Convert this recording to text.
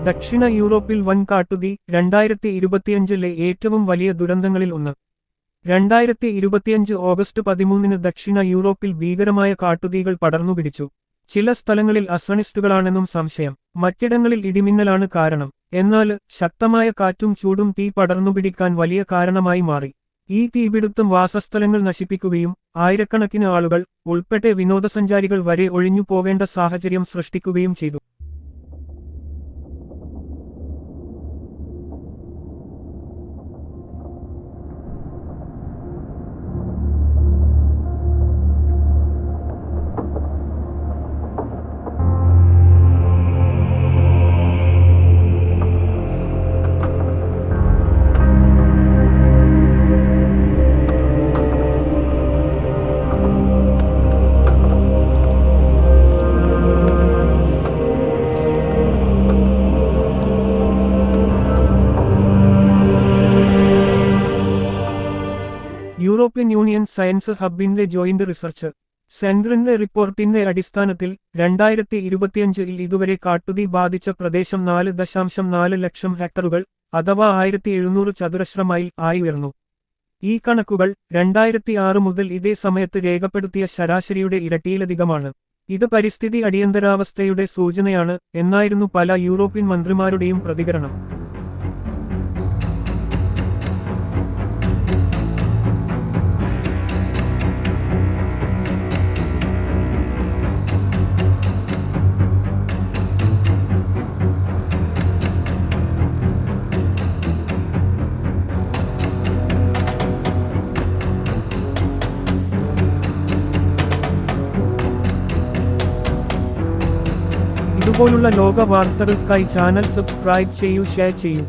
ദക്ഷിണ യൂറോപ്പിൽ വൻ കാട്ടുതീ 2025-ലെ ഏറ്റവും വലിയ ദുരന്തങ്ങളിൽ ഒന്ന്. 2025 ഓഗസ്റ്റ് 13-ന് ദക്ഷിണ യൂറോപ്പിൽ ഭീകരമായ കാട്ടുതീകൾ പടർന്നുപിടിച്ചു. ചില സ്ഥലങ്ങളിൽ അസ്വനിസ്റ്റുകളാണെന്നും സംശയം. മറ്റിടങ്ങളിൽ ഇടിമിന്നലാണ് കാരണം. എന്നാൽ ശക്തമായ കാറ്റും ചൂടും തീ പടർന്നുപിടിക്കാൻ വലിയ കാരണമായി മാറി. ഈ തീപിടുത്തം വാസസ്ഥലങ്ങൾ നശിപ്പിക്കുകയും ആയിരക്കണക്കിന് ആളുകൾ ഉൾപ്പെടെ വിനോദസഞ്ചാരികൾ വരെ ഒഴിഞ്ഞു പോവേണ്ട സാഹചര്യം സൃഷ്ടിക്കുകയും ചെയ്തു. യൂറോപ്യൻ യൂണിയൻ സയൻസ് ഹബിന്റെ ജോയിന്റ് റിസർച്ച് സെന്ററിന്റെ റിപ്പോർട്ടിന്റെ അടിസ്ഥാനത്തിൽ 2025-ൽ ഇതുവരെ കാട്ടുതീ ബാധിച്ച പ്രദേശം 4.4 ലക്ഷം ഹെക്ടറുകൾ അഥവാ 1700 ചതുരശ്ര മൈൽ ആയി ഉയർന്നു. ഈ കണക്കുകൾ 2006 മുതൽ ഇതേ സമയത്ത് രേഖപ്പെടുത്തിയ ശരാശരിയുടെ ഇരട്ടിയിലധികമാണ്. ഇത് പരിസ്ഥിതി അടിയന്തരാവസ്ഥയുടെ സൂചനയാണ് എന്നായിരുന്നു പല യൂറോപ്യൻ മന്ത്രിമാരുടെയും പ്രതികരണം. ഇതുപോലുള്ള ലോക വാർത്തകൾക്കായി ചാനൽ സബ്സ്ക്രൈബ് ചെയ്യൂ, ഷെയർ ചെയ്യൂ.